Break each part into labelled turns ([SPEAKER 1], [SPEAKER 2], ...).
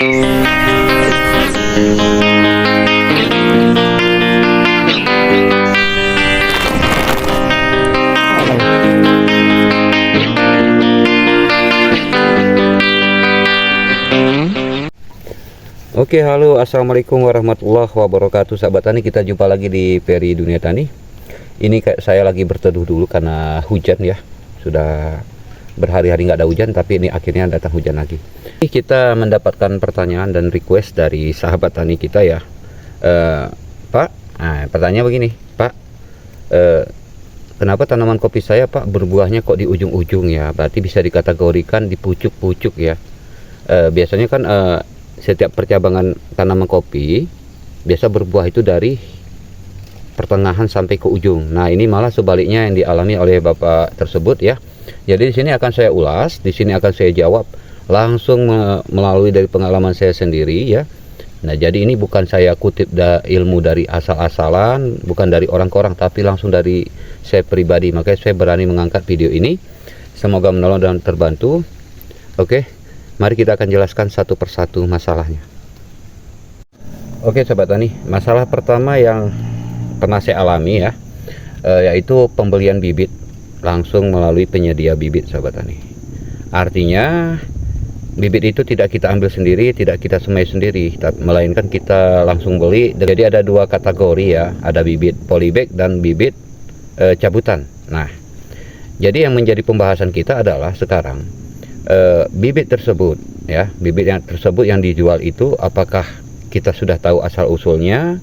[SPEAKER 1] Oke, halo, assalamualaikum warahmatullahi wabarakatuh. Sahabat tani, kita jumpa lagi di Peri Dunia Tani. Ini kayak saya lagi berteduh dulu karena hujan ya. Sudah berhari-hari nggak ada hujan, tapi ini akhirnya datang hujan lagi. Kita mendapatkan pertanyaan dan request dari sahabat tani kita ya. Pak, pertanyaan begini, Pak. Kenapa tanaman kopi saya, Pak, berbuahnya kok di ujung-ujung ya? Berarti bisa dikategorikan di pucuk-pucuk ya. Biasanya kan setiap percabangan tanaman kopi biasa berbuah itu dari pertengahan sampai ke ujung. Nah, ini malah sebaliknya yang dialami oleh Bapak tersebut ya. Jadi di sini akan saya ulas, di sini akan saya jawab langsung melalui dari pengalaman saya sendiri ya. Nah, jadi ini bukan saya kutip ilmu dari asal-asalan, bukan dari orang ke orang, tapi langsung dari saya pribadi. Makanya saya berani mengangkat video ini. Semoga menolong dan terbantu. Oke. Mari kita akan jelaskan satu persatu masalahnya. Oke sahabat tani, masalah pertama yang pernah saya alami ya, yaitu pembelian bibit langsung melalui penyedia bibit sahabat tani. Artinya bibit itu tidak kita ambil sendiri, tidak kita semai sendiri, melainkan kita langsung beli. Jadi ada dua kategori ya, ada bibit polybag dan bibit cabutan. Nah, jadi yang menjadi pembahasan kita adalah sekarang bibit tersebut ya, bibit yang tersebut yang dijual itu apakah kita sudah tahu asal usulnya,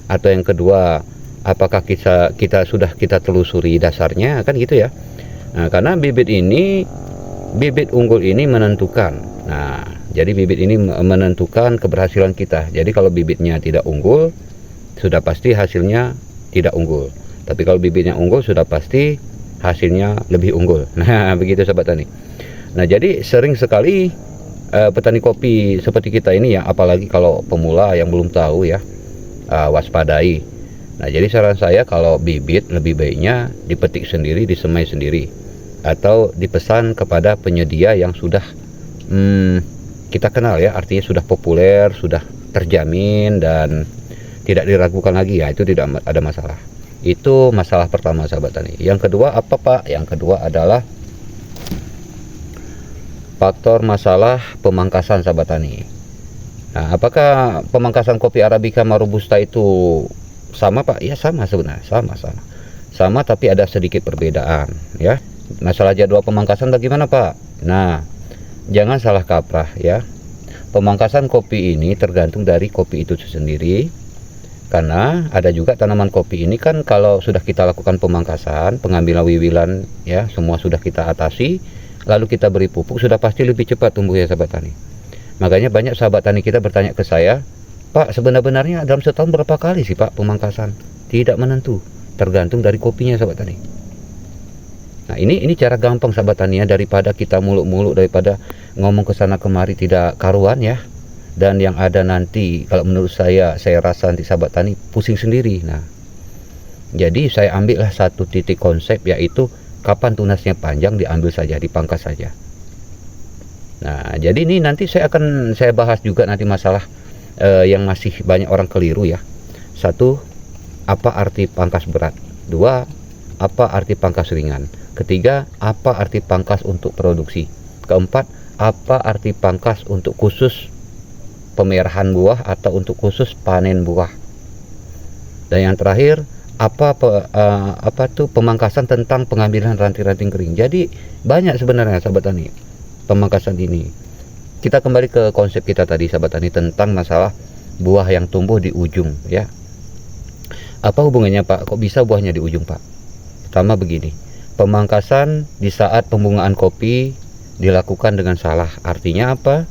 [SPEAKER 1] atau yang kedua apakah kita sudah telusuri dasarnya, kan gitu ya. Nah, karena bibit unggul ini menentukan. Nah, jadi bibit ini menentukan keberhasilan kita. Jadi kalau bibitnya tidak unggul, sudah pasti hasilnya tidak unggul. Tapi kalau bibitnya unggul, sudah pasti hasilnya lebih unggul. Nah, begitu sahabat tani. Nah, jadi sering sekali petani kopi seperti kita ini ya, apalagi kalau pemula yang belum tahu ya, waspadai. Nah, jadi saran saya kalau bibit lebih baiknya dipetik sendiri, disemai sendiri, atau dipesan kepada penyedia yang sudah kita kenal ya, artinya sudah populer, sudah terjamin dan tidak diragukan lagi ya, itu tidak ada masalah. Itu masalah pertama sahabat tani. Yang kedua apa Pak? Yang kedua adalah faktor masalah pemangkasan sahabat tani. Nah, apakah pemangkasan kopi Arabica sama Robusta itu sama Pak? Ya sama sebenarnya, sama tapi ada sedikit perbedaan ya. Masalah jadwal pemangkasan bagaimana Pak? Nah, jangan salah kaprah ya. Pemangkasan kopi ini tergantung dari kopi itu sendiri, karena ada juga tanaman kopi ini kan kalau sudah kita lakukan pemangkasan, pengambilan wiwilan ya, semua sudah kita atasi, lalu kita beri pupuk, sudah pasti lebih cepat tumbuh ya sahabat tani. Makanya banyak sahabat tani kita bertanya ke saya, Pak, sebenarnya dalam setahun berapa kali sih Pak pemangkasan? Tidak menentu, tergantung dari kopinya sahabat tani. Nah, ini cara gampang sahabat tani ya, daripada kita muluk-muluk, daripada ngomong ke sana kemari tidak karuan ya. Dan yang ada nanti kalau menurut saya rasa nanti sahabat tani pusing sendiri. Nah, jadi saya ambillah satu titik konsep, yaitu kapan tunasnya panjang diambil saja, dipangkas saja. Nah, jadi ini nanti saya bahas juga nanti masalah yang masih banyak orang keliru ya. Satu, apa arti pangkas berat? Dua, apa arti pangkas ringan? Ketiga, apa arti pangkas untuk produksi? Keempat, apa arti pangkas untuk khusus pemerahan buah atau untuk khusus panen buah? Dan yang terakhir, apa tuh pemangkasan tentang pengambilan ranting-ranting kering. Jadi banyak sebenarnya sahabat tani pemangkasan ini. Kita kembali ke konsep kita tadi sahabat tani tentang masalah buah yang tumbuh di ujung ya. Apa hubungannya Pak? Kok bisa buahnya di ujung Pak? Pertama begini, pemangkasan di saat pembungaan kopi dilakukan dengan salah. Artinya apa?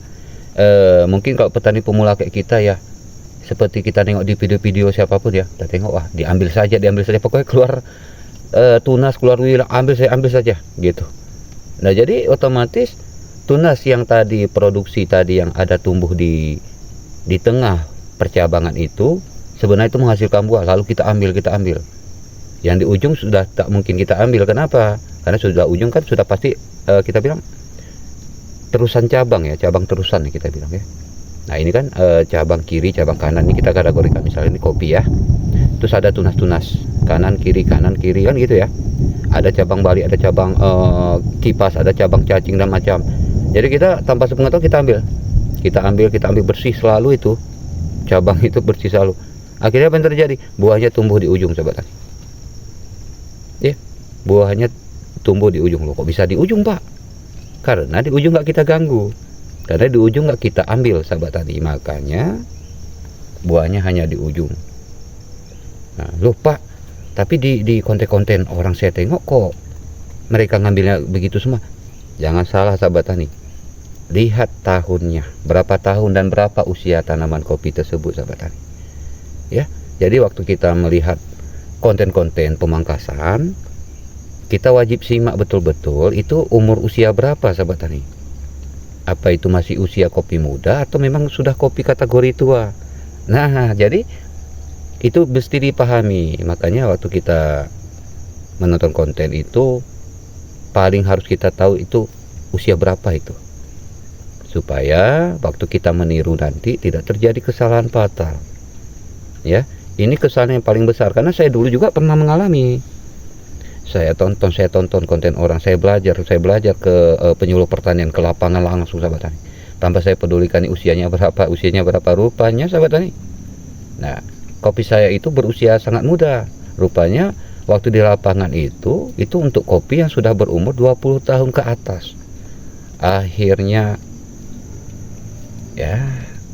[SPEAKER 1] Mungkin kalau petani pemula kayak kita ya, seperti kita nengok di video-video siapapun ya, kita tengok wah diambil saja, pokoknya keluar tunas, keluar wilayah, ambil saja gitu. Nah, jadi otomatis tunas yang tadi produksi tadi yang ada tumbuh di tengah percabangan itu sebenarnya itu menghasilkan buah, lalu kita ambil. Yang di ujung sudah tak mungkin kita ambil. Kenapa? Karena sudah ujung kan sudah pasti kita bilang terusan cabang ya, cabang terusan ya kita bilang ya. Nah ini kan cabang kiri, cabang kanan, ini kita kategorikan misalnya ini kopi ya. Terus ada tunas-tunas kanan kiri kan gitu ya. Ada cabang balik, ada cabang kipas, ada cabang cacing dan macam. Jadi kita tanpa sepengetahuan kita ambil bersih selalu itu cabang itu bersih selalu. Akhirnya apa yang terjadi? Buahnya tumbuh di ujung, sahabat tani. Ya, buahnya tumbuh di ujung. Loh, kok bisa di ujung, Pak? Karena di ujung nggak kita ganggu. Karena di ujung nggak kita ambil, sahabat tani. Makanya buahnya hanya di ujung. Nah, loh Pak, tapi di konten-konten orang saya tengok kok mereka ngambilnya begitu semua. Jangan salah, sahabat tani. Lihat tahunnya, berapa tahun dan berapa usia tanaman kopi tersebut, sahabat tani. Ya, jadi waktu kita melihat konten-konten pemangkasan, kita wajib simak betul-betul itu umur usia berapa, sahabat tani. Apa itu masih usia kopi muda atau memang sudah kopi kategori tua. Nah, jadi itu mesti dipahami. Makanya waktu kita menonton konten itu paling harus kita tahu itu usia berapa itu, supaya waktu kita meniru nanti tidak terjadi kesalahan fatal. Ya, ini kesalahan yang paling besar karena saya dulu juga pernah mengalami. Saya tonton konten orang, saya belajar ke penyuluh pertanian, ke lapangan langsung, sahabat tani. Tanpa saya pedulikan usianya berapa rupanya, sahabat tani. Nah, kopi saya itu berusia sangat muda. Rupanya waktu di lapangan itu untuk kopi yang sudah berumur 20 tahun ke atas. Akhirnya ya,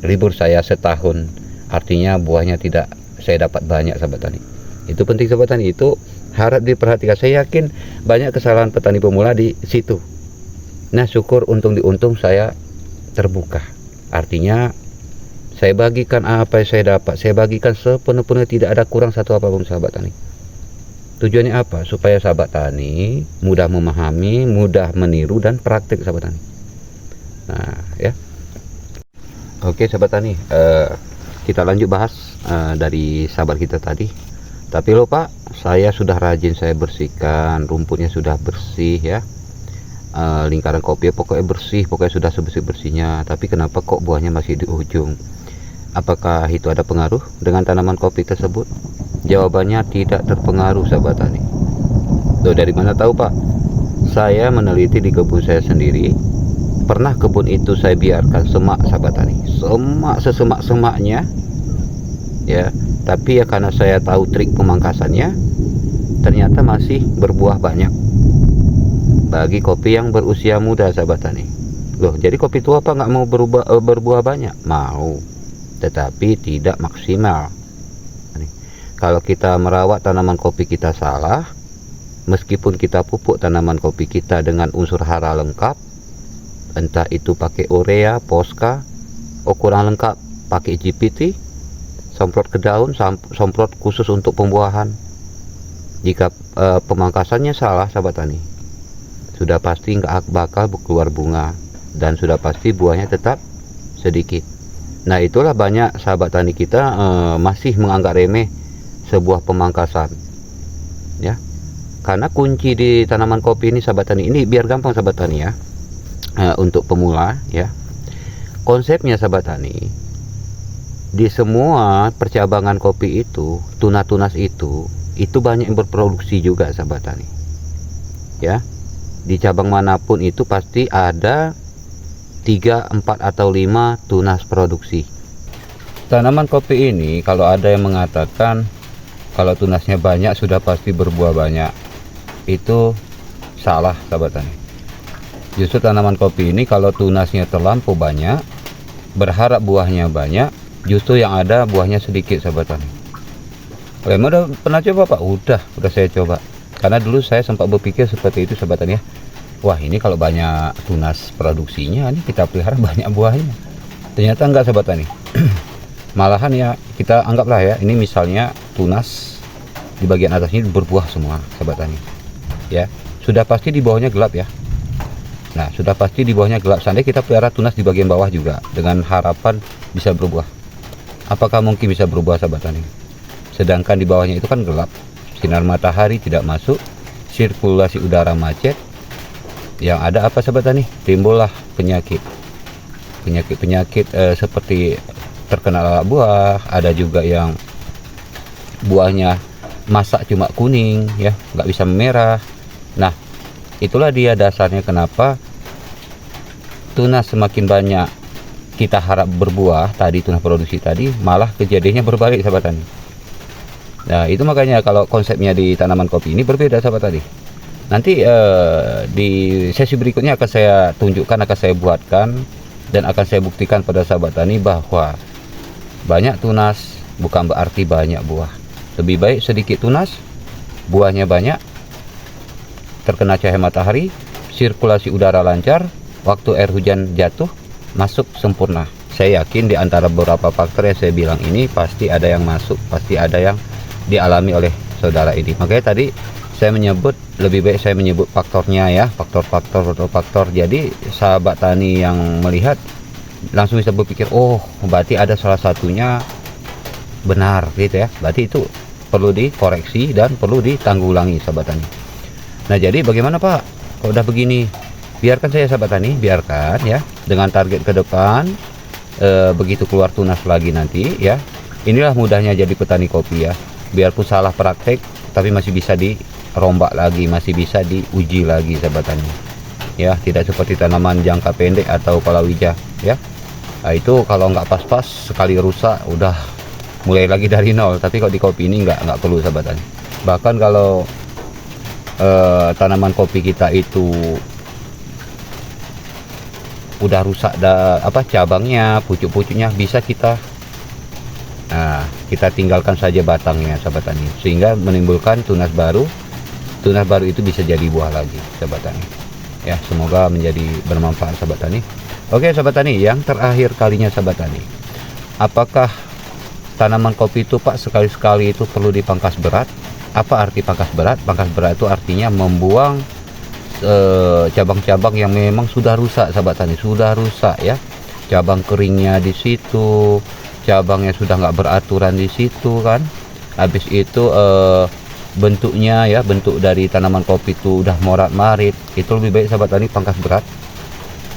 [SPEAKER 1] libur saya setahun. Artinya buahnya tidak saya dapat banyak, sahabat tani. Itu penting, sahabat tani. Itu harap diperhatikan. Saya yakin banyak kesalahan petani pemula di situ. Nah, syukur untung saya terbuka. Artinya saya bagikan apa yang saya dapat, saya bagikan sepenuh-penuhnya, tidak ada kurang satu apapun, sahabat tani. Tujuannya apa? Supaya sahabat tani mudah memahami, mudah meniru dan praktik, sahabat tani. Nah, ya. Oke, sahabat tani, kita lanjut bahas dari sahabat kita tadi. Tapi lupa, saya sudah rajin, saya bersihkan, rumputnya sudah bersih ya. Lingkaran kopi pokoknya bersih, pokoknya sudah sebersih-bersihnya. Tapi kenapa kok buahnya masih di ujung? Apakah itu ada pengaruh dengan tanaman kopi tersebut? Jawabannya tidak terpengaruh, sahabat tani. Loh, dari mana tahu, Pak? Saya meneliti di kebun saya sendiri. Pernah kebun itu saya biarkan semak, sahabat tani. Semak sesemak-semaknya. Ya, tapi ya karena saya tahu trik pemangkasannya, ternyata masih berbuah banyak. Bagi kopi yang berusia muda, sahabat tani. Loh, jadi kopi tua apa nggak mau berbuah banyak? Mau, tetapi tidak maksimal. Kalau kita merawat tanaman kopi kita salah, meskipun kita pupuk tanaman kopi kita dengan unsur hara lengkap, entah itu pakai urea, poska, kurang lengkap pakai GPT, semprot ke daun, semprot khusus untuk pembuahan. Jika pemangkasannya salah, sahabat tani, sudah pasti nggak bakal keluar bunga dan sudah pasti buahnya tetap sedikit. Nah, itulah banyak sahabat tani kita masih menganggap remeh sebuah pemangkasan, ya. Karena kunci di tanaman kopi ini, sahabat tani, ini biar gampang, sahabat tani ya, untuk pemula ya. Konsepnya, sahabat tani, di semua percabangan kopi itu, tunas itu banyak yang berproduksi juga, sahabat tani. Ya, di cabang manapun itu pasti ada 3, 4 atau 5 tunas produksi. Tanaman kopi ini kalau ada yang mengatakan kalau tunasnya banyak sudah pasti berbuah banyak, itu salah, sahabat tani. Justru tanaman kopi ini kalau tunasnya terlampau banyak, berharap buahnya banyak, justru yang ada buahnya sedikit, sahabat tani. Kalian udah pernah coba, Pak? Udah saya coba. Karena dulu saya sempat berpikir seperti itu, sahabat tani ya. Wah, ini kalau banyak tunas produksinya, ini kita pelihara banyak buahnya. Ternyata enggak, sahabat tani. Malahan ya, kita anggaplah ya, ini misalnya tunas di bagian atasnya berbuah semua, sahabat tani. Ya, sudah pasti di bawahnya gelap ya. Nah, sudah pasti di bawahnya gelap. Seandainya kita pelihara tunas di bagian bawah juga dengan harapan bisa berbuah. Apakah mungkin bisa berbuah, sahabat tani? Sedangkan di bawahnya itu kan gelap, sinar matahari tidak masuk, sirkulasi udara macet. Yang ada apa, sahabat tani? Timbullah penyakit. penyakit-penyakit seperti terkena lalat buah, ada juga yang buahnya masak cuma kuning ya, nggak bisa merah. Nah, itulah dia dasarnya kenapa tunas semakin banyak kita harap berbuah tadi, tunas produksi tadi, malah kejadiannya berbalik sahabat tani. Nah, itu makanya kalau konsepnya di tanaman kopi ini berbeda sahabat tani. Nanti di sesi berikutnya akan saya tunjukkan, akan saya buatkan, dan akan saya buktikan pada sahabat tani bahwa banyak tunas bukan berarti banyak buah. Lebih baik sedikit tunas, buahnya banyak, terkena cahaya matahari, sirkulasi udara lancar, waktu air hujan jatuh, masuk sempurna. Saya yakin di antara beberapa faktor yang saya bilang ini pasti ada yang masuk, pasti ada yang dialami oleh saudara ini. Makanya tadi saya menyebut, lebih baik saya menyebut faktornya ya, faktor. Jadi sahabat tani yang melihat langsung bisa berpikir, oh berarti ada salah satunya benar gitu ya, berarti itu perlu dikoreksi dan perlu ditanggulangi sahabat tani. Nah, jadi bagaimana Pak kalau udah begini? Biarkan saya sahabat tani, biarkan ya, dengan target ke depan begitu keluar tunas lagi nanti ya. Inilah mudahnya jadi petani kopi ya, biarpun salah praktek tapi masih bisa dirombak lagi, masih bisa diuji lagi sahabat tani ya. Tidak seperti tanaman jangka pendek atau palawija ya. Nah, itu kalau nggak pas-pas sekali rusak udah mulai lagi dari nol. Tapi kalau di kopi ini nggak perlu sahabat tani. Bahkan kalau tanaman kopi kita itu udah rusak cabangnya, pucuk-pucuknya, bisa kita tinggalkan saja batangnya sahabat tani, sehingga menimbulkan tunas baru. Tunas baru itu bisa jadi buah lagi sahabat tani ya. Semoga menjadi bermanfaat sahabat tani. Oke sahabat tani, yang terakhir kalinya sahabat tani, apakah tanaman kopi itu Pak sekali-sekali itu perlu dipangkas berat? Apa arti pangkas berat? Pangkas berat itu artinya membuang cabang-cabang yang memang sudah rusak sahabat tani, sudah rusak ya. Cabang keringnya di situ, cabangnya sudah nggak beraturan di situ kan. Habis itu bentuknya ya, bentuk dari tanaman kopi itu udah morat-marit. Itu lebih baik sahabat tani pangkas berat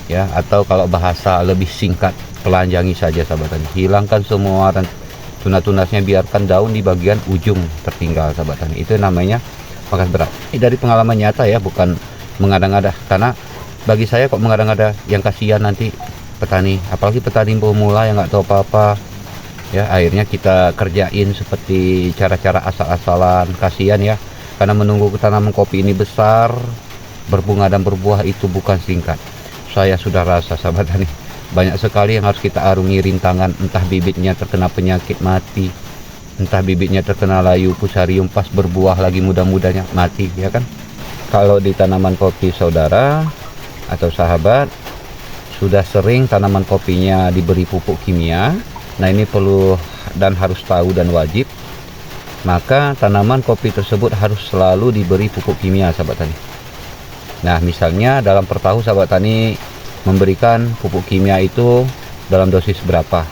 [SPEAKER 1] ya, atau kalau bahasa lebih singkat, telanjangi saja sahabat tani. Hilangkan semua tunas-tunasnya, biarkan daun di bagian ujung tertinggal sahabat tani. Itu namanya pangkas berat. Ini dari pengalaman nyata ya, bukan mengada-ngada. Karena bagi saya kok mengada-ngada, yang kasihan nanti petani, apalagi petani pemula yang nggak tahu apa-apa ya. Akhirnya kita kerjain seperti cara-cara asal-asalan, kasihan ya. Karena menunggu tanaman kopi ini besar, berbunga dan berbuah itu bukan singkat. Saya sudah rasa sahabat tani, banyak sekali yang harus kita arungi rintangan. Entah bibitnya terkena penyakit mati, entah bibitnya terkena layu fusarium, pas berbuah lagi mudah-mudahnya mati ya kan. Kalau di tanaman kopi saudara atau sahabat sudah sering tanaman kopinya diberi pupuk kimia, nah ini perlu dan harus tahu dan wajib, maka tanaman kopi tersebut harus selalu diberi pupuk kimia sahabat tani. Nah, misalnya dalam per tahun sahabat tani memberikan pupuk kimia itu dalam dosis berapa,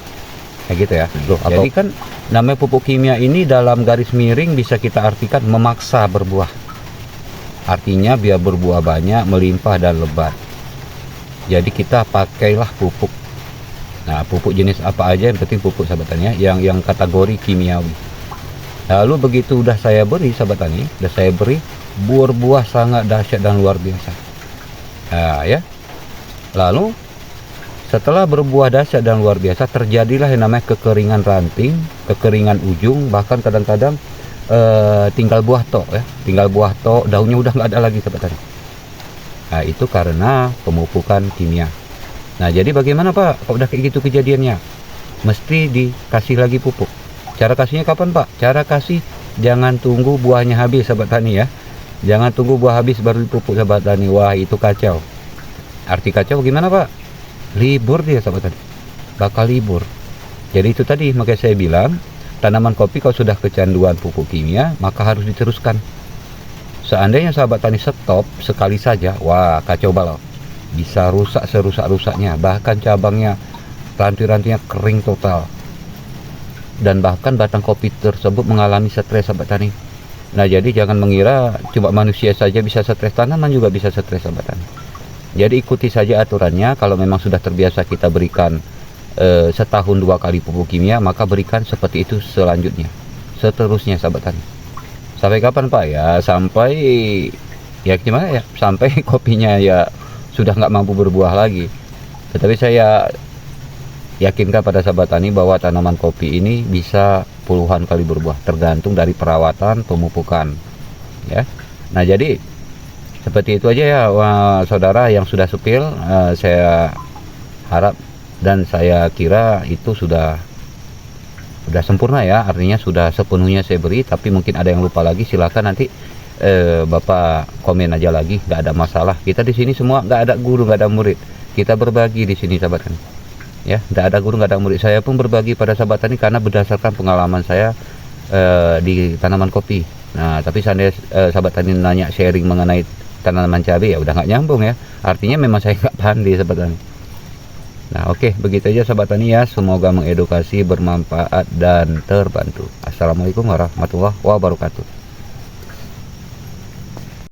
[SPEAKER 1] kayak gitu ya. Jadi kan namanya pupuk kimia ini dalam garis miring bisa kita artikan memaksa berbuah. Artinya biar berbuah banyak, melimpah dan lebat. Jadi kita pakailah pupuk. Nah, pupuk jenis apa aja, yang penting pupuk sahabat tani ya, yang kategori kimiawi. Lalu begitu udah saya beri sahabat tani, udah saya beri, berbuah sangat dahsyat dan luar biasa. Nah ya, lalu setelah berbuah dahsyat dan luar biasa, terjadilah yang namanya kekeringan ranting, kekeringan ujung, bahkan kadang-kadang tinggal buah tok ya, tinggal buah tok, daunnya udah nggak ada lagi sahabat tani. Nah, itu karena pemupukan kimia. Nah, jadi bagaimana Pak kalau udah kayak gitu kejadiannya? Mesti dikasih lagi pupuk. Cara kasihnya kapan Pak? Cara kasih jangan tunggu buahnya habis sahabat tani ya. Jangan tunggu buah habis baru dipupuk sahabat tani. Wah, itu kacau. Arti kacau gimana Pak? Libur dia sahabat tani, bakal libur. Jadi itu tadi makanya saya bilang, tanaman kopi kalau sudah kecanduan pupuk kimia maka harus diteruskan. Seandainya sahabat tani stop sekali saja, wah kacau balau, bisa rusak serusak-rusaknya, bahkan cabangnya, ranting-rantingnya kering total, dan bahkan batang kopi tersebut mengalami stres sahabat tani. Nah, jadi jangan mengira cuma manusia saja bisa stres, tanaman juga bisa stres sahabat tani. Jadi ikuti saja aturannya. Kalau memang sudah terbiasa kita berikan setahun 2 kali pupuk kimia, maka berikan seperti itu selanjutnya, seterusnya sahabat tani. Sampai kapan Pak? Ya sampai, ya gimana ya, sampai kopinya ya sudah nggak mampu berbuah lagi. Tetapi saya yakinkan pada sahabat tani bahwa tanaman kopi ini bisa puluhan kali berbuah, tergantung dari perawatan, pemupukan ya. Nah jadi seperti itu aja ya saudara yang sudah sepil. Saya harap dan saya kira itu sudah sempurna ya, artinya sudah sepenuhnya saya beri. Tapi mungkin ada yang lupa lagi, silakan nanti Bapak komen aja lagi, nggak ada masalah. Kita di sini semua nggak ada guru, nggak ada murid, kita berbagi di sini sahabat tani ya. Nggak ada guru, nggak ada murid, saya pun berbagi pada sahabat tani karena berdasarkan pengalaman saya di tanaman kopi. Nah tapi seandainya sahabat tani nanya sharing mengenai tanaman cabai, ya udah nggak nyambung ya, artinya memang saya nggak pandai sahabat tani. Nah oke, begitu aja sahabat tani ya, semoga mengedukasi, bermanfaat dan terbantu. Assalamualaikum warahmatullahi wabarakatuh.